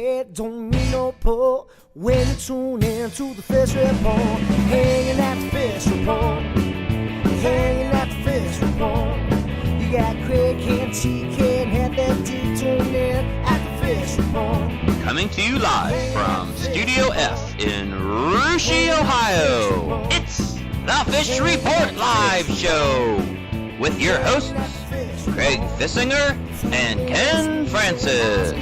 head, don't need no pull. When you tune in to the Fish Report, hanging at the Fish Report, hanging at the Fish Report. You got Craig and TK and Head that D tuned in at the Fish Report. Coming to you live from Studio F in Russia, Ohio. It's the Fish Report Live Show with your hosts, Craig Fiessinger and Ken Francis.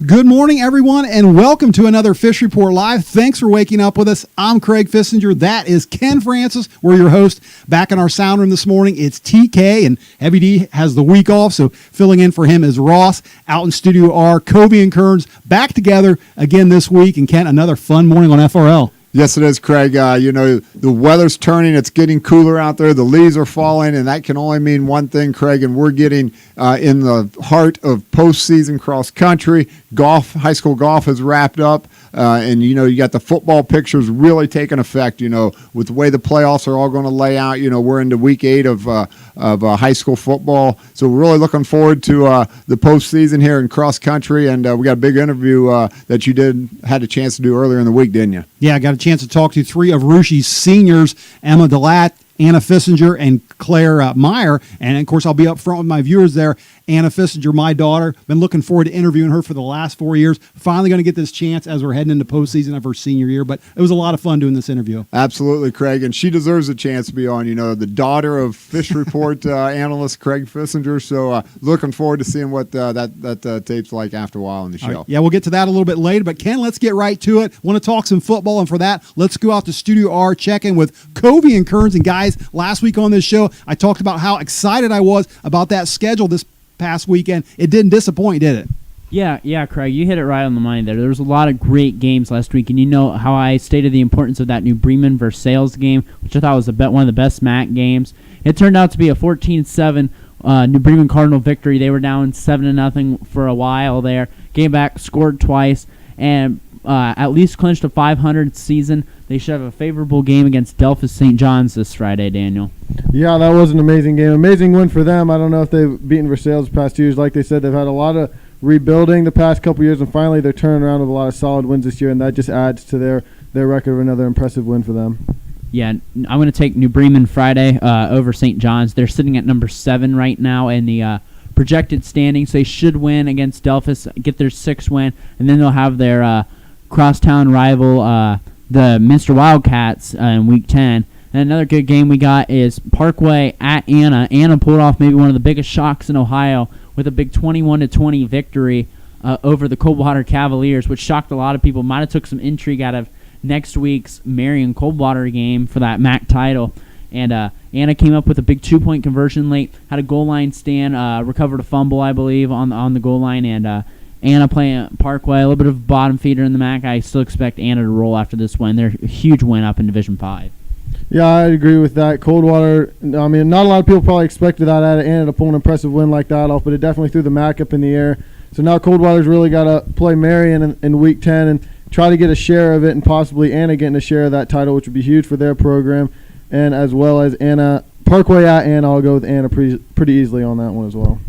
Good morning, everyone, and welcome to another Fish Report Live. Thanks for waking up with us. I'm Craig Fiessinger. That is Ken Francis. We're your host. Back in our sound room this morning, it's TK, and Heavy D has the week off, so filling in for him is Ross. Out in Studio R, Kobe and Kearns back together again this week. And Ken, another fun morning on FRL. Yes, it is, Craig. The weather's turning. It's getting cooler out there. The leaves are falling, and that can only mean one thing, Craig, and we're getting in the heart of postseason cross country. Golf, high school golf has wrapped up, and, you got the football pictures really taking effect, with the way the playoffs are all going to lay out. We're into week 8 of high school football, so we're really looking forward to the postseason here in cross country, and we got a big interview that you had a chance to do earlier in the week, didn't you? Yeah, I got a chance to talk to 3 of Rushie's seniors, Emma Delaet, Anna Fiessinger, and Claire Meyer. And, of course, I'll be up front with my viewers there. Anna Fiessinger, my daughter, been looking forward to interviewing her for the last 4 years. Finally going to get this chance as we're heading into postseason of her senior year. But it was a lot of fun doing this interview. Absolutely, Craig. And she deserves a chance to be on, the daughter of Fish Report analyst Craig Fiessinger. So looking forward to seeing what that tape's like after a while in the show. Right. Yeah, we'll get to that a little bit later. But, Ken, let's get right to it. Want to talk some football. And for that, let's go out to Studio R, check in with Kobe and Kearns. And, guys, last week on this show, I talked about how excited I was about that schedule this past weekend. It didn't disappoint, did it? Yeah, Craig, you hit it right on the money there. There was a lot of great games last week, and you know how I stated the importance of that New Bremen versus Sales game, which I thought was one of the best MAC games. It turned out to be a 14-7 New Bremen Cardinal victory. They were down 7-0 for a while there, came back, scored twice, and at least clinched a 500 season. They should have a favorable game against Delphus St. John's this Friday, Daniel. Yeah, that was an amazing game. Amazing win for them. I don't know if they've beaten Versailles the past 2 years. Like they said, they've had a lot of rebuilding the past couple years, and finally they're turning around with a lot of solid wins this year, and that just adds to their record of another impressive win for them. Yeah, I'm going to take New Bremen Friday over St. John's. They're sitting at number 7 right now in the projected standings. They should win against Delphus, get their 6th win, and then they'll have their crosstown rival, the Minster Wildcats, in Week 10. And another good game we got is Parkway at Anna. Anna pulled off maybe one of the biggest shocks in Ohio with a big 21-20 victory over the Coldwater Cavaliers, which shocked a lot of people. Might have took some intrigue out of next week's Marion Coldwater game for that MAC title. And Anna came up with a big 2-point conversion late, had a goal line stand, recovered a fumble, I believe, on the goal line, and Anna playing Parkway, a little bit of a bottom feeder in the MAC. I still expect Anna to roll after this win. They're a huge win up in Division 5. Yeah, I agree with that. Coldwater, not a lot of people probably expected that out of Anna to pull an impressive win like that off, but it definitely threw the MAC up in the air. So now Coldwater's really got to play Marion in Week 10 and try to get a share of it, and possibly Anna getting a share of that title, which would be huge for their program. And as well as Parkway at Anna, I'll go with Anna pretty easily on that one as well.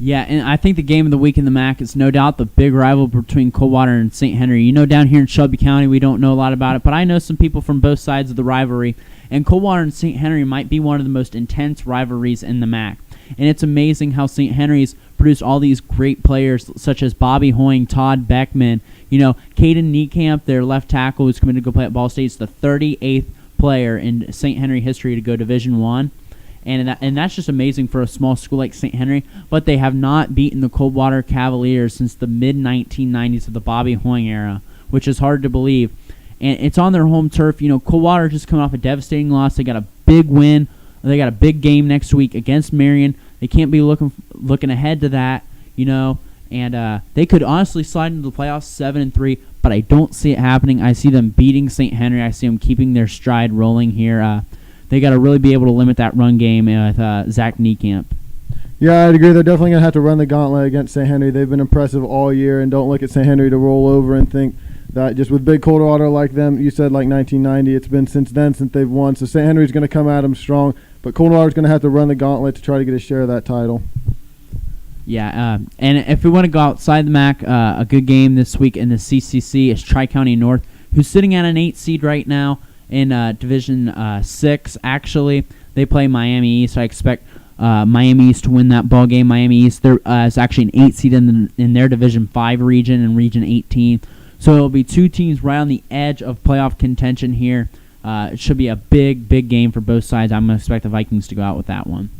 Yeah, and I think the game of the week in the MAC is no doubt the big rival between Coldwater and St. Henry. Down here in Shelby County, we don't know a lot about it, but I know some people from both sides of the rivalry, and Coldwater and St. Henry might be one of the most intense rivalries in the MAC. And it's amazing how St. Henry's produced all these great players, such as Bobby Hoying, Todd Beckman, Caden Niekamp, their left tackle, who's coming to go play at Ball State. Is the 38th player in St. Henry history to go Division I. And that's just amazing for a small school like St. Henry. But they have not beaten the Coldwater Cavaliers since the mid-1990s of the Bobby Hoying era, which is hard to believe. And it's on their home turf. Coldwater just coming off a devastating loss. They got a big win. They got a big game next week against Marion. They can't be looking ahead to that, And they could honestly slide into the playoffs 7-3, but I don't see it happening. I see them beating St. Henry. I see them keeping their stride rolling here. They got to really be able to limit that run game with Zach Niekamp. Yeah, I'd agree. They're definitely going to have to run the gauntlet against St. Henry. They've been impressive all year, and don't look at St. Henry to roll over and think that just with big Coldwater like them, you said like 1990, it's been since then since they've won. So St. Henry's going to come at them strong, but Coldwater's going to have to run the gauntlet to try to get a share of that title. Yeah, and if we want to go outside the MAC, a good game this week in the CCC is Tri-County North, who's sitting at an 8 seed right now in Division 6. Actually, they play Miami East. I expect Miami East to win that ball game. Miami East is actually an 8 seed in their Division 5 region and Region 18. So it'll be two teams right on the edge of playoff contention here. It should be a big game for both sides. I'm going to expect the Vikings to go out with that one.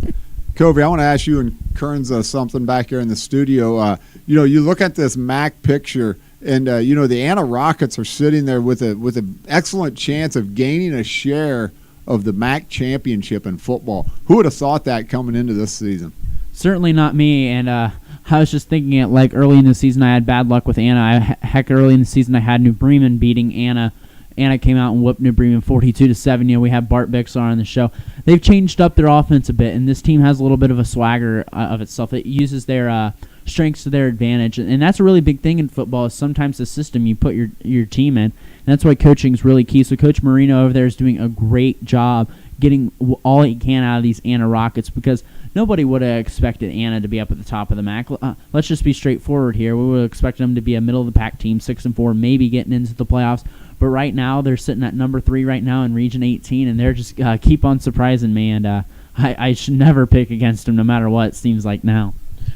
Covey, I want to ask you and Kearns something back here in the studio. You look at this MAC picture, and the Anna Rockets are sitting there with an excellent chance of gaining a share of the MAC championship in football. Who would have thought that coming into this season? Certainly not me, and I was just thinking it like early in the season I had bad luck with Anna. Early in the season I had New Bremen beating Anna. Anna came out and whooped New Bremen 42-7. We had Bart Bixler on the show. They've changed up their offense a bit, and this team has a little bit of a swagger of itself. It uses their strengths to their advantage, and that's a really big thing in football. Is sometimes the system you put your team in, and that's why coaching is really key. So Coach Marino over there is doing a great job getting all he can out of these Anna Rockets, because nobody would have expected Anna to be up at the top of the MAC. Let's just be straightforward here. We would have expected them to be a middle-of-the-pack team, 6-4, maybe getting into the playoffs. But right now, they're sitting at number 3 right now in Region 18, and they're just keep on surprising me. And I should never pick against them, no matter what it seems like now.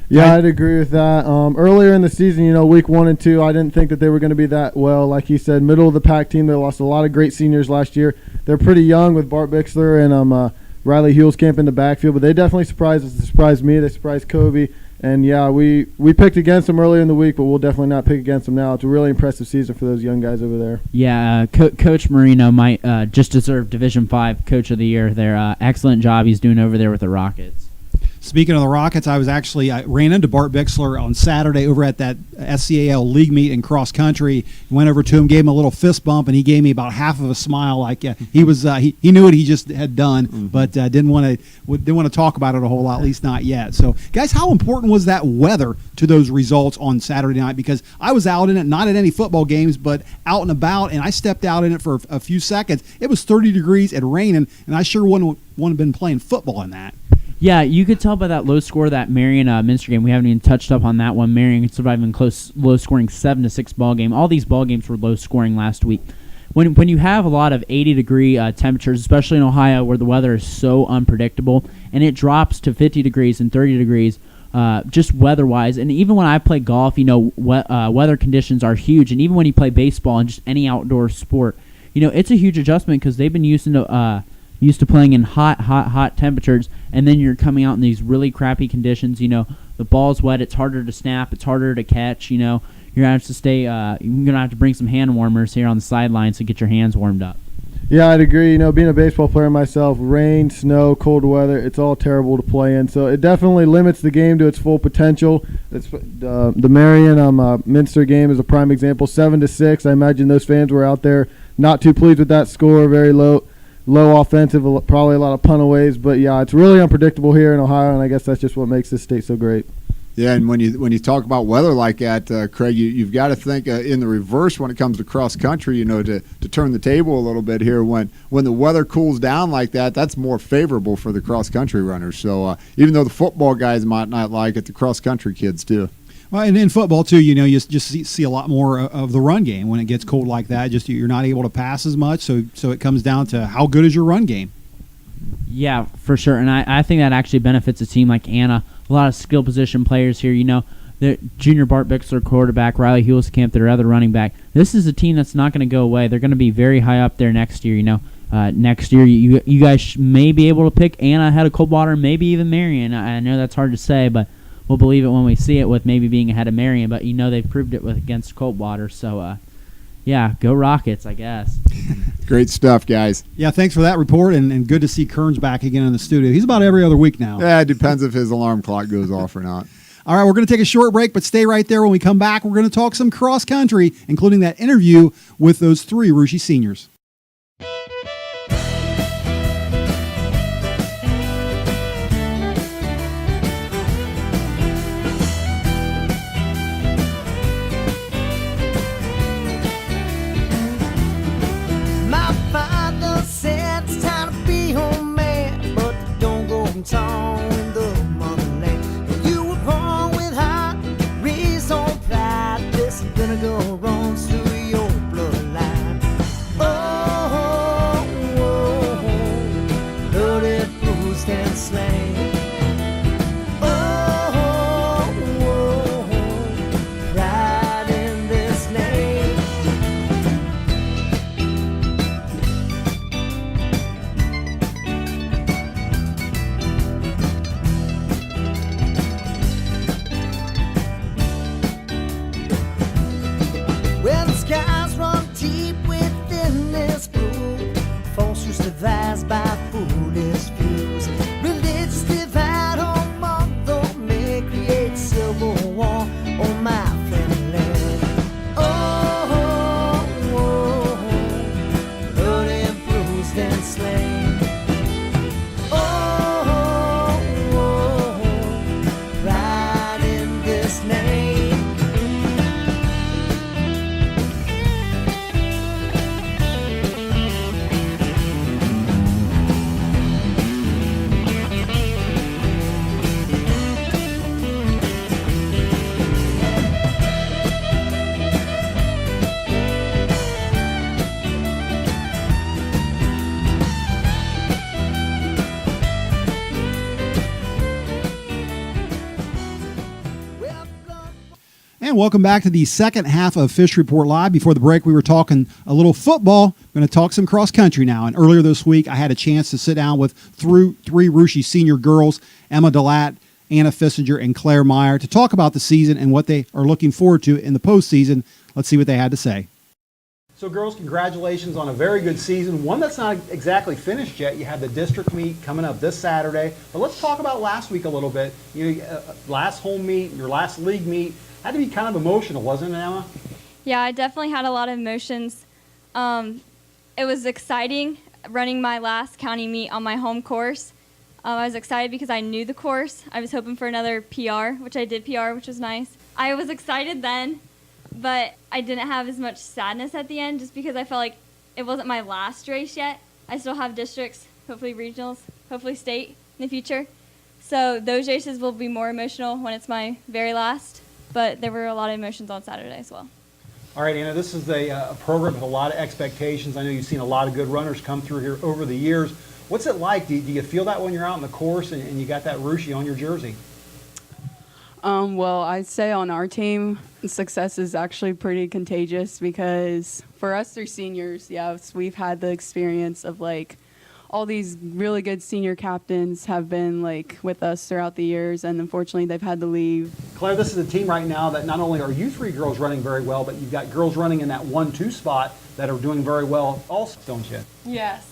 Yeah, I'd agree with that. Earlier in the season, week 1 and 2, I didn't think that they were going to be that well. Like he said, middle-of-the-pack team. They lost a lot of great seniors last year. They're pretty young with Bart Bixler and Riley Hulskamp in the backfield, but they definitely surprised us. They surprised me. They surprised Covey. And, yeah, we picked against them earlier in the week, but we'll definitely not pick against them now. It's a really impressive season for those young guys over there. Yeah, Coach Marino might just deserve Division 5 Coach of the Year. They're excellent job he's doing over there with the Rockets. Speaking of the Rockets, I ran into Bart Bixler on Saturday over at that SCAL league meet in cross country. Went over to him, gave him a little fist bump, and he gave me about half of a smile. Like he knew what he just had done, but didn't want to talk about it a whole lot, at least not yet. So, guys, how important was that weather to those results on Saturday night? Because I was out in it, not at any football games, but out and about, and I stepped out in it for a few seconds. It was 30 degrees and raining, and I sure wouldn't have been playing football in that. Yeah, you could tell by that low score, that Marion Minster game. We haven't even touched up on that one. Marion surviving low-scoring 7-6 ball game. All these ball games were low-scoring last week. When you have a lot of 80-degree temperatures, especially in Ohio where the weather is so unpredictable, and it drops to 50 degrees and 30 degrees just weather-wise, and even when I play golf, weather conditions are huge, and even when you play baseball and just any outdoor sport, it's a huge adjustment because they've been used to playing in hot temperatures, and then you're coming out in these really crappy conditions. The ball's wet, it's harder to snap, it's harder to catch. You're gonna have to you're gonna have to bring some hand warmers here on the sidelines to get your hands warmed up. Yeah, I'd agree. Being a baseball player myself, rain, snow, cold weather, it's all terrible to play in. So it definitely limits the game to its full potential. The Marion Minster game is a prime example, 7-6. I imagine those fans were out there not too pleased with that score, very low offensive, probably a lot of punaways, but yeah, it's really unpredictable here in Ohio, and I guess that's just what makes this state so great. Yeah, and when you talk about weather like that, Craig, you've got to think in the reverse when it comes to cross country. To turn the table a little bit here. When the weather cools down like that, that's more favorable for the cross country runners. So even though the football guys might not like it, the cross country kids do. Well, and in football too, you just see a lot more of the run game when it gets cold like that. Just you're not able to pass as much, so it comes down to how good is your run game. Yeah, for sure, and I think that actually benefits a team like Anna. A lot of skill position players here. The junior Bart Bixler quarterback, Riley Hulskamp, their other running back. This is a team that's not going to go away. They're going to be very high up there next year. Next year you guys may be able to pick Anna ahead of Coldwater, maybe even Marion. I know that's hard to say, but we'll believe it when we see it with maybe being ahead of Marion, but they've proved it against Coldwater. So, go Rockets, I guess. Great stuff, guys. Yeah, thanks for that report, and good to see Kearns back again in the studio. He's about every other week now. Yeah, it depends if his alarm clock goes off or not. All right, we're going to take a short break, but stay right there. When we come back, we're going to talk some cross country, including that interview with those 3 Russia seniors. Town in the motherland. You were born with abused, advised by foolish views. Religious divide among those may create civil war on my family. Oh, bloody, bruised and slain. Oh, pride in this name. And welcome back to the second half of Fish Report Live. Before the break, we were talking a little football. We're going to talk some cross country now. And earlier this week, I had a chance to sit down with three Russia senior girls, Emma Delaet, Anna Fiessinger, and Claire Meyer, to talk about the season and what they are looking forward to in the postseason. Let's see what they had to say. So, girls, congratulations on a very good season. One that's not exactly finished yet. You have the district meet coming up this Saturday. But let's talk about last week a little bit. Last home meet, your last league meet. Had to be kind of emotional, wasn't it, Emma? Yeah, I definitely had a lot of emotions. It was exciting running my last county meet on my home course. I was excited because I knew the course. I was hoping for another PR, which I did PR, which was nice. I was excited then, but I didn't have as much sadness at the end just because I felt like it wasn't my last race yet. I still have districts, hopefully regionals, hopefully state in the future. So those races will be more emotional when it's my very last. But there were a lot of emotions on Saturday as well. All right, Anna, this is a program with a lot of expectations. I know you've seen a lot of good runners come through here over the years. What's it like? Do you feel that when you're out in the course and you got that Rushi on your jersey? Well, I'd say on our team, success is actually pretty contagious because for us, they're seniors. Yes, we've had the experience of all these really good senior captains have been with us throughout the years, and unfortunately they've had to leave. Claire, this is a team right now that not only are you three girls running very well, but you've got girls running in that 1-2 spot that are doing very well also, don't you? Yes.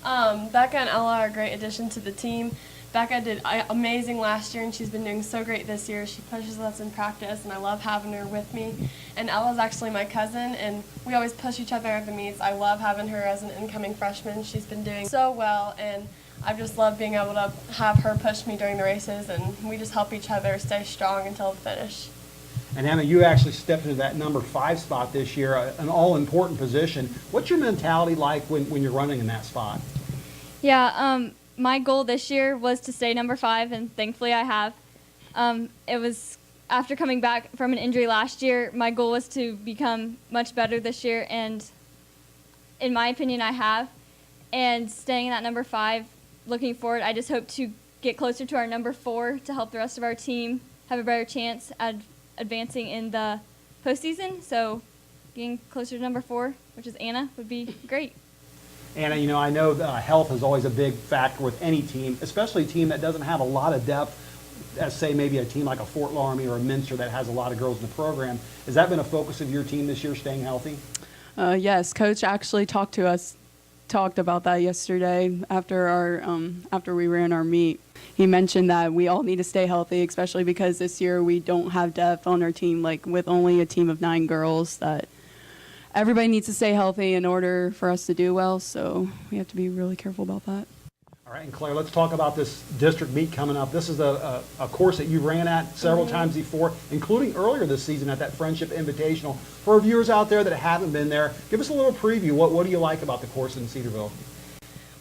Becca and Ella are a great addition to the team. Becca did amazing last year, and she's been doing so great this year. She pushes us in practice, and I love having her with me. And Ella's actually my cousin, and we always push each other at the meets. I love having her as an incoming freshman. She's been doing so well, and I just love being able to have her push me during the races, and we just help each other stay strong until the finish. And Emma, you actually stepped into that number 5 spot this year, an all-important position. What's your mentality like when you're running in that spot? Yeah, my goal this year was to stay number 5, and thankfully I have. It was after coming back from an injury last year, my goal was to become much better this year, and in my opinion, I have. And staying in that number 5, looking forward, I just hope to get closer to our number 4 to help the rest of our team have a better chance at advancing in the postseason. So getting closer to number 4, which is Anna, would be great. Anna, I know health is always a big factor with any team, especially a team that doesn't have a lot of depth, as say maybe a team like a Fort Laramie or a Minster that has a lot of girls in the program. Has that been a focus of your team this year, staying healthy? Yes, Coach actually talked about that yesterday after we ran our meet. He mentioned that we all need to stay healthy, especially because this year we don't have depth on our team, with only a team of 9 girls, that everybody needs to stay healthy in order for us to do well, so we have to be really careful about that. All right, and Claire, let's talk about this district meet coming up. This is a course that you ran at several times before, including earlier this season at that Friendship Invitational. For our viewers out there that haven't been there, give us a little preview. What do you like about the course in Cedarville?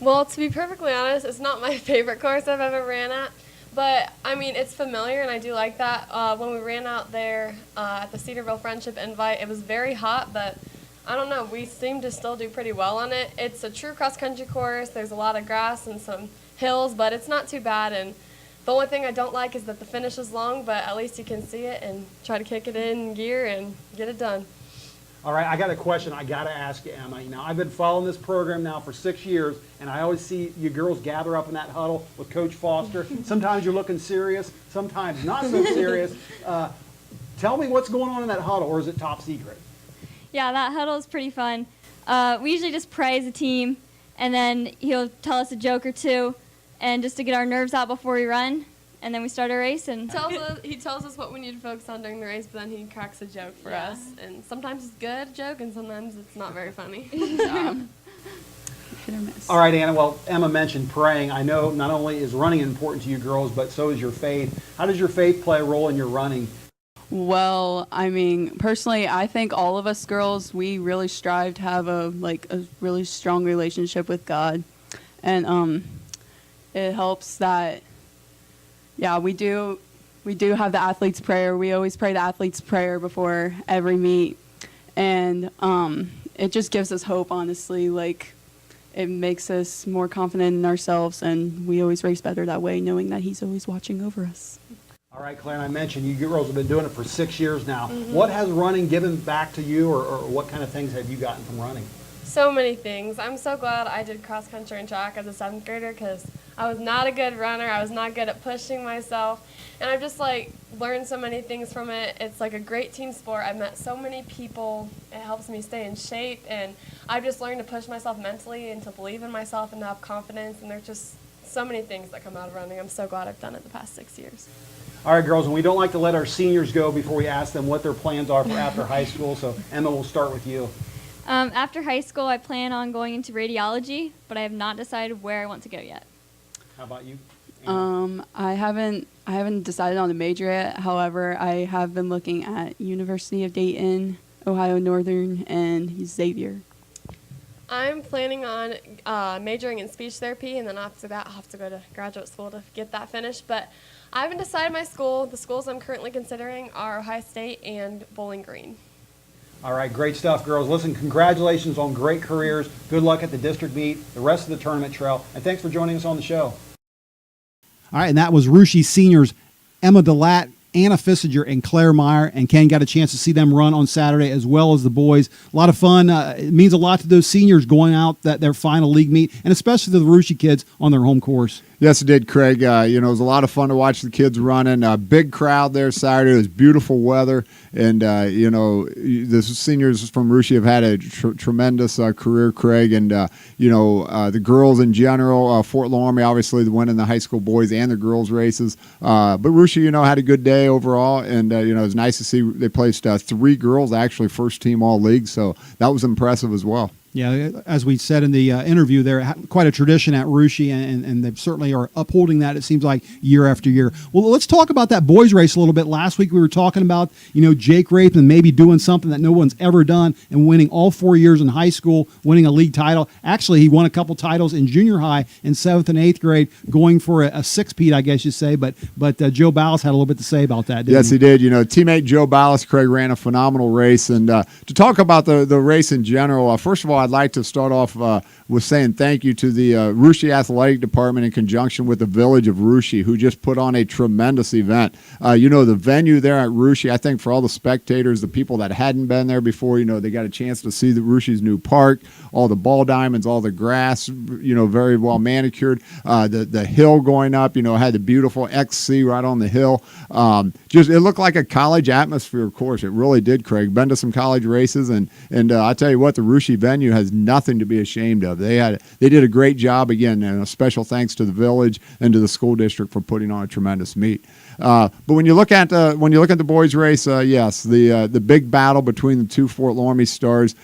Well, to be perfectly honest, it's not my favorite course I've ever ran at, but I mean, it's familiar and I do like that. When we ran out there at the Cedarville Friendship Invite, it was very hot, but I don't know, we seem to still do pretty well on it. It's a true cross-country course. There's a lot of grass and some hills, but it's not too bad. And the only thing I don't like is that the finish is long, but at least you can see it and try to kick it in gear and get it done. All right, I got a question I got to ask you, Emma. I've been following this program now for 6 years, and I always see you girls gather up in that huddle with Coach Foster. Sometimes you're looking serious, sometimes not so serious. Tell me what's going on in that huddle, or is it top secret? Yeah, that huddle is pretty fun. We usually just pray as a team and then he'll tell us a joke or two, and just to get our nerves out before we run, and then we start a race. And He tells us what we need to focus on during the race, but then he cracks a joke for us. And sometimes it's a good joke, and sometimes it's not very funny. Hit or miss. All right, Anna. Well, Emma mentioned praying. I know not only is running important to you girls, but so is your faith. How does your faith play a role in your running? Well, I mean, personally, I think all of us girls, we really strive to have a really strong relationship with God, and it helps that. Yeah, we do have the athlete's prayer. We always pray the athlete's prayer before every meet, and it just gives us hope. Honestly, it makes us more confident in ourselves, and we always race better that way, knowing that He's always watching over us. All right, Claire, and I mentioned you girls have been doing it for 6 years now. What has running given back to you, or what kind of things have you gotten from running? So many things. I'm so glad I did cross country and track as a 7th grader because I was not a good runner. I was not good at pushing myself. And I've just learned so many things from it. It's a great team sport. I've met so many people. It helps me stay in shape. And I've just learned to push myself mentally and to believe in myself and to have confidence. And there's just so many things that come out of running. I'm so glad I've done it the past 6 years. All right, girls, and we don't like to let our seniors go before we ask them what their plans are for after high school. So, Emma, we'll start with you. After high school, I plan on going into radiology, but I have not decided where I want to go yet. How about you? I haven't decided on a major yet. However, I have been looking at University of Dayton, Ohio Northern, and Xavier. I'm planning on majoring in speech therapy, and then after that, I'll have to go to graduate school to get that finished. But I haven't decided my school. The schools I'm currently considering are Ohio State and Bowling Green. All right, great stuff, girls. Listen, congratulations on great careers. Good luck at the district meet, the rest of the tournament trail, and thanks for joining us on the show. All right, and that was Russia seniors Emma Delaet, Anna Fiessinger, and Claire Meyer. And Ken got a chance to see them run on Saturday as well as the boys. A lot of fun. It means a lot to those seniors going out their final league meet, and especially to the Russia kids on their home course. Yes, it did, Craig. It was a lot of fun to watch the kids running. A big crowd there Saturday. It was beautiful weather. And, the seniors from Russia have had a tremendous career, Craig. And, the girls in general, Fort Laramie, obviously, winning the high school boys and the girls races. But Russia, had a good day overall. And, it was nice to see they placed 3 girls, actually first team all league. So that was impressive as well. Yeah, as we said in the interview there, quite a tradition at Russia, and they certainly are upholding that, it seems like, year after year. Well, let's talk about that boys race a little bit. Last week we were talking about, Jake Rathman maybe doing something that no one's ever done and winning all 4 years in high school, winning a league title. Actually, he won a couple titles in junior high in 7th and 8th grade, going for a six-peat, I guess you say. But Joe Ballas had a little bit to say about that, didn't he? Yes, he did. Teammate Joe Ballas, Craig, ran a phenomenal race. And to talk about the race in general, first of all, I'd like to start off with saying thank you to the Russia Athletic Department in conjunction with the Village of Russia, who just put on a tremendous event. The venue there at Russia, I think for all the spectators, the people that hadn't been there before, they got a chance to see the Russia's new park, all the ball diamonds, all the grass, very well manicured. The hill going up, had the beautiful XC right on the hill. It looked like a college atmosphere, of course. It really did, Craig. Been to some college races, and I tell you what, the Russia venue has nothing to be ashamed of. They did a great job again, and a special thanks to the village and to the school district for putting on a tremendous meet. But when you look at the boys race, yes, the big battle between the 2 Fort Laramie stars,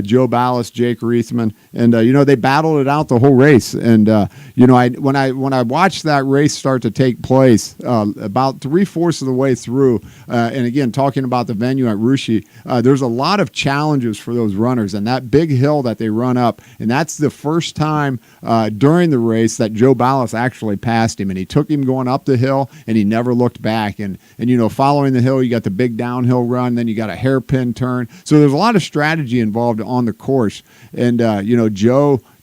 Joe Ballas, Jake Reithman, and they battled it out the whole race. And when I watched that race start to take place, about 3/4 of the way through, and again talking about the venue at Russia, there's a lot of challenges for those runners, and that big hill that they run up, and that's the first time during the race that Joe Ballas actually passed him, and he took him going up the hill, and he never looked back. And following the hill, you got the big downhill run, then you got a hairpin turn. So there's a lot of strategy involved on the course. And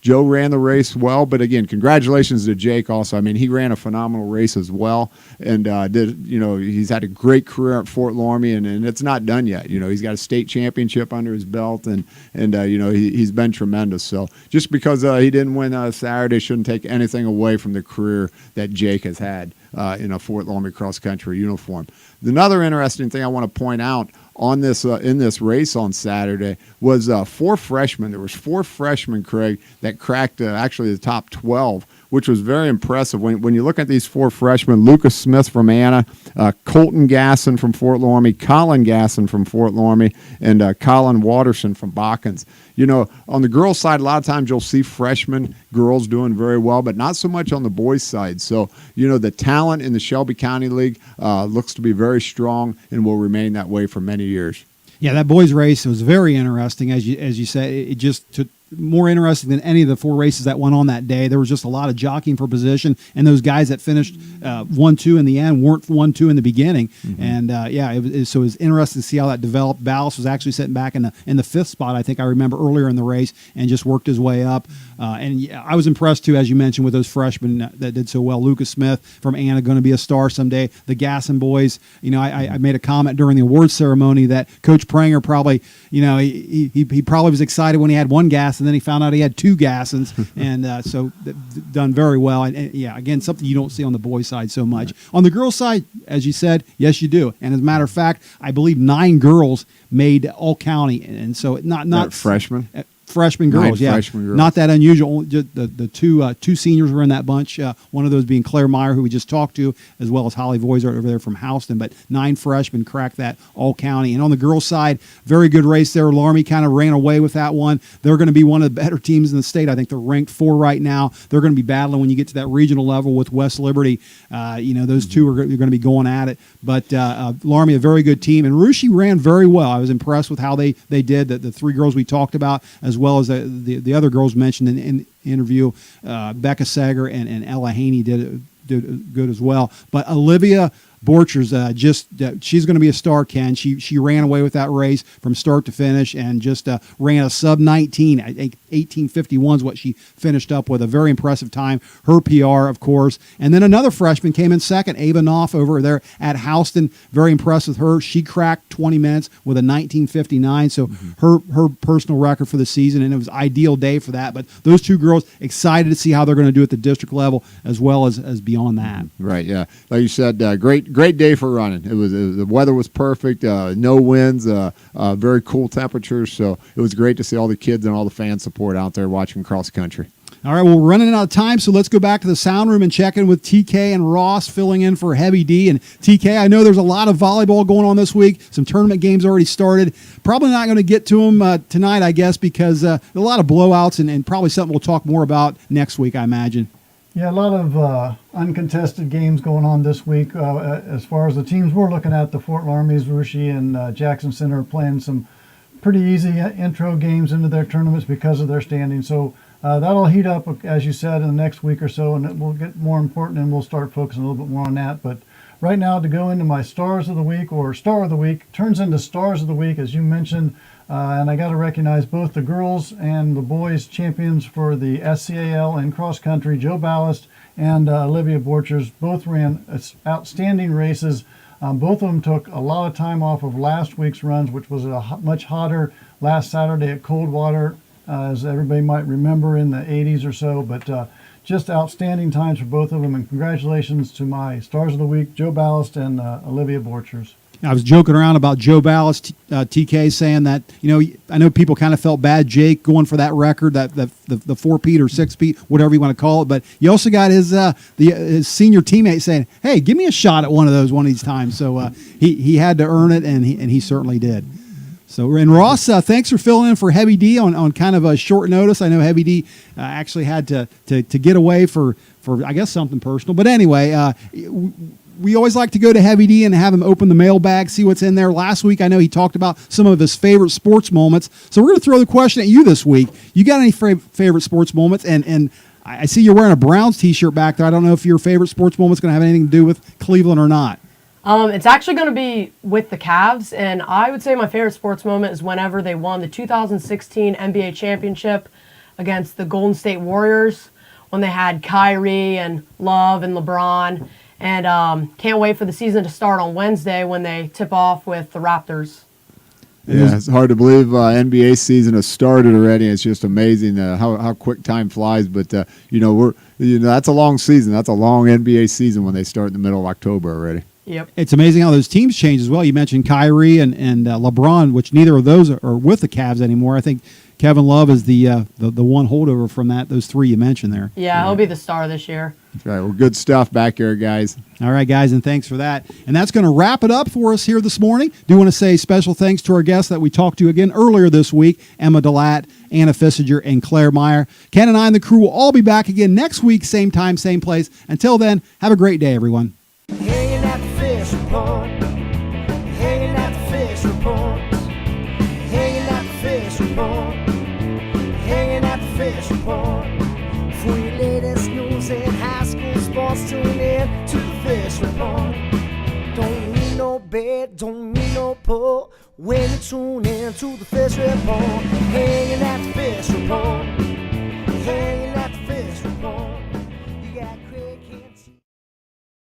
Joe ran the race well, but again, congratulations to Jake also. I mean, he ran a phenomenal race as well, and he's had a great career at Fort Laramie, and it's not done yet. He's got a state championship under his belt, and he's been tremendous. So just because he didn't win Saturday shouldn't take anything away from the career that Jake has had in a Fort Laramie cross country uniform. Another interesting thing I want to point out on this in this race on Saturday was 4 freshmen. There was 4 freshmen, Craig, that cracked actually the top 12, which was very impressive. When you look at these 4 freshmen, Lucas Smith from Anna, Colton Gasson from Fort Loramie, Colin Gasson from Fort Loramie, and Colin Watterson from Bockens. You know, on the girls' side, a lot of times you'll see freshman girls doing very well, but not so much on the boys' side. So, you know, the talent in the Shelby County League looks to be very strong and will remain that way for many years. Yeah, that boys' race was very interesting, as you said. It just took more interesting than any of the 4 races that went on that day. There was just a lot of jockeying for position, and those guys that finished 1-2 in the end weren't 1-2 in the beginning. And it was interesting to see how that developed. Ballas was actually sitting back in the 5th spot, I think I remember earlier in the race, and just worked his way up. I was impressed too, as you mentioned, with those freshmen that did so well. Lucas Smith from Anna, going to be a star someday. The Gasson boys, you know, I made a comment during the awards ceremony that Coach Pranger probably, you know, he probably was excited when he had 1 Gasson, and then he found out he had 2 Gassons, and so done very well. And yeah, again, something you don't see on the boys' side so much. On the girls' side, as you said, yes, you do. And as a matter of fact, I believe 9 girls made all county, and so not freshmen. Freshman girls, 9 freshman girls. Not that unusual. Only just the two seniors were in that bunch. One of those being Claire Meyer, who we just talked to, as well as Holly Voiser over there from Houston. But 9 freshmen cracked that all county. And on the girls' side, very good race there. Laramie kind of ran away with that one. They're going to be one of the better teams in the state. I think they're ranked 4 right now. They're going to be battling when you get to that regional level with West Liberty. You know, those two are going to be going at it. But Laramie, a very good team, and Russia ran very well. I was impressed with how they did. The 3 girls we talked about, as well as the other girls mentioned in the interview, Becca Sager and Ella Haney did good as well. But Olivia Borchers, she's going to be a star, Ken. She ran away with that race from start to finish and just ran a sub 19. I think 18:51 is what she finished up with. A very impressive time. Her PR, of course. And then another freshman came in second, Ava Knopf over there at Houston. Very impressed with her. She cracked 20 minutes with a 19:59. So her personal record for the season, and it was an ideal day for that. But those 2 girls, excited to see how they're going to do at the district level as well as beyond that. Right, yeah. Like you said, great day for running. It was the weather was perfect, no winds, very cool temperatures. So it was great to see all the kids and all the fan support out there watching cross country. All right, well, we're running out of time, so let's go back to the sound room and check in with TK and Ross filling in for Heavy D. And TK, I know there's a lot of volleyball going on this week. Some tournament games already started. Probably not going to get to them tonight, I guess, because a lot of blowouts and probably something we'll talk more about next week, I imagine. Yeah, a lot of uncontested games going on this week. As far as the teams we're looking at, the Fort Laramie's, Russia, and Jackson Center are playing some pretty easy intro games into their tournaments because of their standing. So that'll heat up, as you said, in the next week or so, and it will get more important, and we'll start focusing a little bit more on that. But right now, to go into my Stars of the Week, or Star of the Week, turns into Stars of the Week, as you mentioned, and I got to recognize both the girls and the boys champions for the SCAL in cross country. Joe Ballast and Olivia Borchers both ran outstanding races. Both of them took a lot of time off of last week's runs, which was much hotter last Saturday at Coldwater, as everybody might remember, in the 80s or so. But just outstanding times for both of them, and congratulations to my Stars of the Week, Joe Ballast and Olivia Borchers. I was joking around about Joe Ballast, TK, saying that, you know, I know people kind of felt bad, Jake, going for that record, that the 4-peat or 6-peat, whatever you want to call it. But you also got his senior teammate saying, hey, give me a shot at one of these times. So he had to earn it, and he certainly did. So, and Ross, thanks for filling in for Heavy D on kind of a short notice. I know Heavy D actually had to get away for I guess something personal. But anyway, we always like to go to Heavy D and have him open the mailbag, see what's in there. Last week, I know he talked about some of his favorite sports moments. So we're going to throw the question at you this week. You got any favorite sports moments? And I see you're wearing a Browns T-shirt back there. I don't know if your favorite sports moment's going to have anything to do with Cleveland or not. It's actually going to be with the Cavs, and I would say my favorite sports moment is whenever they won the 2016 NBA championship against the Golden State Warriors, when they had Kyrie and Love and LeBron. And can't wait for the season to start on Wednesday when they tip off with the Raptors. Yeah, it's hard to believe NBA season has started already. It's just amazing how quick time flies. But that's a long season. That's a long NBA season when they start in the middle of October already. Yep. It's amazing how those teams change as well. You mentioned Kyrie and LeBron, which neither of those are with the Cavs anymore. I think Kevin Love is the one holdover from those three you mentioned there. Yeah, he'll be the star this year. That's right. Well, good stuff back here, guys. All right, guys, and thanks for that. And that's going to wrap it up for us here this morning. Do want to say special thanks to our guests that we talked to again earlier this week, Emma Delaet, Anna Fiessinger, and Claire Meyer. Ken and I and the crew will all be back again next week, same time, same place. Until then, have a great day, everyone. Hanging at the fish report. Hanging at the fish report. Hanging at the fish report. Hanging at the fish report. For your latest news and high school sports, tune in to the fish report. Don't need no bed, don't need no pull. When you tune in to the fish report. Hanging at the fish report.